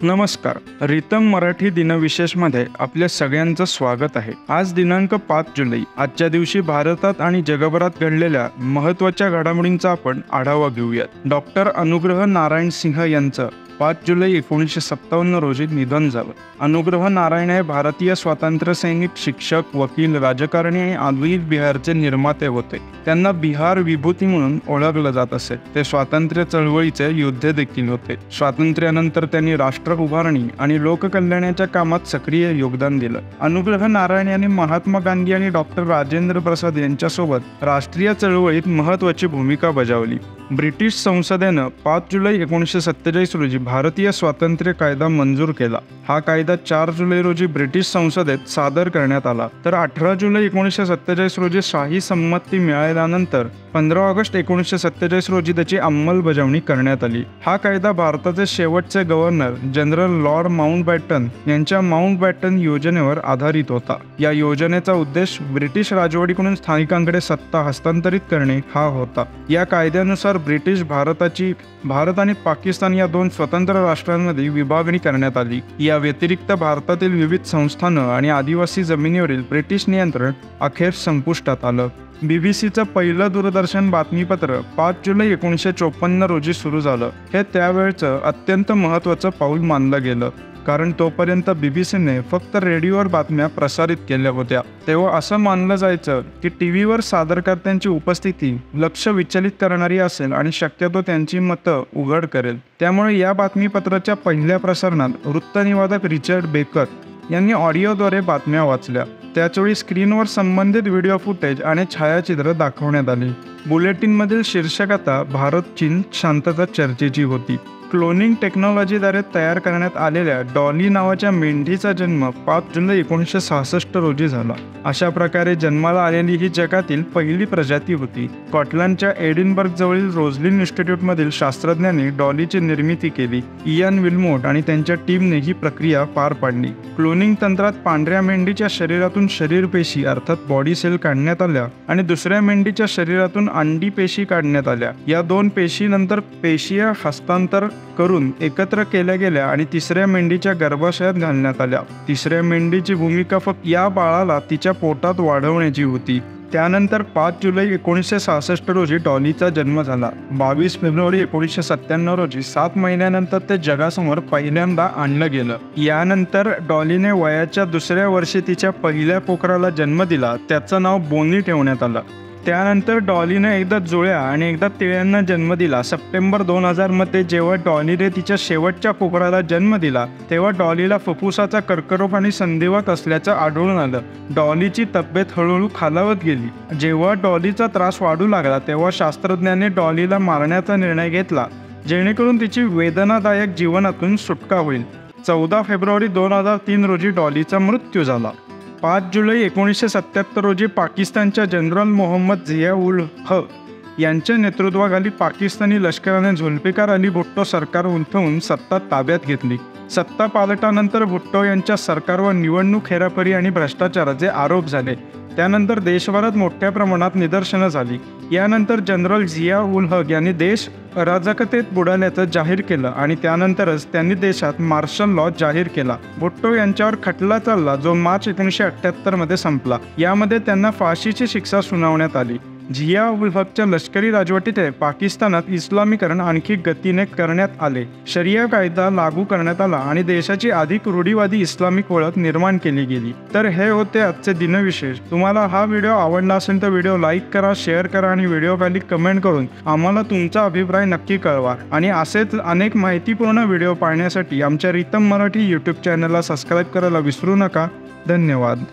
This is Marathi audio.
नमस्कार. रितम मराठी दिनविशेषमध्ये आपल्या सगळ्यांचं स्वागत आहे. आज दिनांक 5 जुलै. आजच्या दिवशी भारतात आणि जगभरात घडलेल्या महत्त्वाच्या घडामोडींचा आपण आढावा घेऊयात. डॉक्टर अनुग्रह नारायण सिंह यांचं 5 जुलै 1957 रोजी निधन झालं. अनुग्रह नारायण हे भारतीय स्वातंत्र्य सैनिक, शिक्षक, वकील, राजकारणी आणि आधुनिक बिहारचे निर्माते होते. त्यांना बिहार विभूती म्हणून ओळखलं जात असे. ते स्वातंत्र्य चळवळीचे योद्धे देखील होते. स्वातंत्र्यानंतर त्यांनी राष्ट्र उभारणी आणि लोककल्याणाच्या कामात सक्रिय योगदान दिलं. अनुग्रह नारायण यांनी महात्मा गांधी आणि डॉक्टर राजेंद्र प्रसाद यांच्यासोबत राष्ट्रीय चळवळीत महत्त्वाची भूमिका बजावली. ब्रिटिश संसदेनं 5 जुलै 1947 रोजी भारतीय स्वातंत्र्य कायदा मंजूर केला. हा कायदा 4 जुलै रोजी ब्रिटिश संसदेत सादर करण्यात आला. तर 18 जुलै 1947 रोजी शाही संमती मिळाल्यानंतर 15 ऑगस्ट 1947 रोजी त्याची अंमलबजावणी करण्यात आली. हा कायदा भारताचे शेवटचे गव्हर्नर जनरल लॉर्ड माउंटबॅटन यांच्या माउंटबॅटन योजनेवर आधारित होता. या योजनेचा उद्देश ब्रिटिश राजवटीकडून स्थानिकांकडे सत्ता हस्तांतरित करणे हा होता. या कायद्यानुसार ब्रिटिश भारत आणि पाकिस्तान या दोन स्वतंत्र राष्ट्रांमध्ये विभागणी करण्यात आली. या व्यतिरिक्त भारतातील विविध संस्थानं आणि आदिवासी जमिनीवरील ब्रिटिश नियंत्रण अखेर संपुष्टात आलं. बीबीसीचं पहिलं दूरदर्शन बातमीपत्र 5 जुलै 1954 रोजी सुरू झालं. हे त्यावेळचं अत्यंत महत्त्वाचं पाऊल मानलं गेलं, कारण तोपर्यंत बीबीसीने फक्त रेडिओवर बातम्या प्रसारित केल्या होत्या. तेव्हा असं मानलं जायचं की टीव्हीवर सादरकर्त्यांची उपस्थिती लक्ष विचलित करणारी असेल आणि शक्यतो त्यांची मतं उघड करेल. त्यामुळे या बातमीपत्राच्या पहिल्या प्रसारणात वृत्तनिवेदक रिचर्ड बेकर यांनी ऑडिओद्वारे बातम्या वाचल्या. त्याचवेळी स्क्रीनवर संबंधित व्हिडिओ फुटेज आणि छायाचित्र दाखवण्यात आली. बुलेटिनमधील शीर्षकता भारत चीन शांतता चर्चेची होती. क्लोनिंग टेक्नॉलॉजीद्वारे तयार करण्यात आलेल्या डॉली नावाच्या मेंढीचा जन्म 5 जुलै 1966 रोजी झाला. अशा प्रकारे जन्माला आलेली ही जगातील पहिली प्रजाती होती. स्कॉटलंडच्या एडिनबर्ग जवळील रोझलिन इन्स्टिट्यूटमधील शास्त्रज्ञांनी डॉलीची निर्मिती केली. इयान विल्मोट आणि त्यांच्या टीमने ही प्रक्रिया पार पाडली. क्लोनिंग तंत्रात पांढऱ्या मेंढीच्या शरीरातून शरीरपेशी अर्थात बॉडी सेल काढण्यात आल्या आणि दुसऱ्या मेंढीच्या शरीरातून अंडी पेशी काढण्यात आल्या. या दोन पेशी नंतर पेशीय हस्तांतर करून एकत्र केल्या गेल्या आणि तिसऱ्या मेंढीच्या गर्भाशयात घालण्यात आल्या. तिसऱ्या मेंढीची भूमिका फक्त या बाळाला तिच्या पोटात वाढवण्याची होती. त्यानंतर 5 जुलै 1966 रोजी डॉलीचा जन्म झाला. 22 फेब्रुवारी 1997 रोजी 7 महिन्यानंतर ते जगासमोर पहिल्यांदा आणलं गेलं. यानंतर डॉलीने वयाच्या दुसऱ्या वर्षी तिच्या पहिल्या पोकराला जन्म दिला. त्याचं नाव बोनी ठेवण्यात आलं. त्यानंतर डॉलीने एकदा जुळ्या आणि एकदा तिळ्यांना जन्म दिला. सप्टेंबर 2000 मध्ये जेव्हा डॉलीने तिच्या शेवटच्या पोकराला जन्म दिला तेव्हा डॉलीला फुफ्फुसाचा कर्करोग आणि संधिवात असल्याचं आढळून आलं. डॉलीची तब्येत हळूहळू खालावत गेली. जेव्हा डॉलीचा त्रास वाढू लागला तेव्हा शास्त्रज्ञांनी डॉलीला मारण्याचा निर्णय घेतला, जेणेकरून तिची वेदनादायक जीवनातून सुटका होईल. 14 फेब्रुवारी 2003 रोजी डॉलीचा मृत्यू झाला. 5 जुलै 1977 रोजी पाकिस्तानच्या जनरल मोहम्मद झिया उल हक यांच्या नेतृत्वाखाली पाकिस्तानी लष्कराने झुल्फिकार अली भुट्टो सरकार उलथवून सत्ता ताब्यात घेतली. सत्ता पालटानंतर भुट्टो यांच्या सरकारवर निवडणूक हेराफेरी आणि भ्रष्टाचाराचे आरोप झाले. त्यानंतर देशभरात मोठ्या प्रमाणात निदर्शनं झाली. यानंतर जनरल झिया उल हक यांनी देश अराजकतेत बुडाल्याचं जाहीर केलं आणि त्यानंतरच त्यांनी देशात मार्शल लॉ जाहीर केला. भुट्टो यांच्यावर खटला चालला जो मार्च 1978 मध्ये संपला. यामध्ये त्यांना फाशीची शिक्षा सुनावण्यात आली. झिया उल हकच्या लष्करी राजवटीत पाकिस्तानात इस्लामीकरण आणखी गतीने करण्यात आले. शरिया कायदा लागू करण्यात आला आणि देशाची अधिक रूढीवादी इस्लामिक ओळख निर्माण केली गेली. तर हे होते आजचे दिनविशेष. तुम्हाला हा व्हिडिओ आवडला असेल तर व्हिडिओ लाईक करा, शेअर करा आणि व्हिडिओ खाली कमेंट करून आम्हाला तुमचा अभिप्राय नक्की कळवा. आणि असेच अनेक माहितीपूर्ण व्हिडिओ पाहण्यासाठी आमच्या रितम मराठी यूट्यूब चॅनलला सबस्क्राईब करायला विसरू नका. धन्यवाद.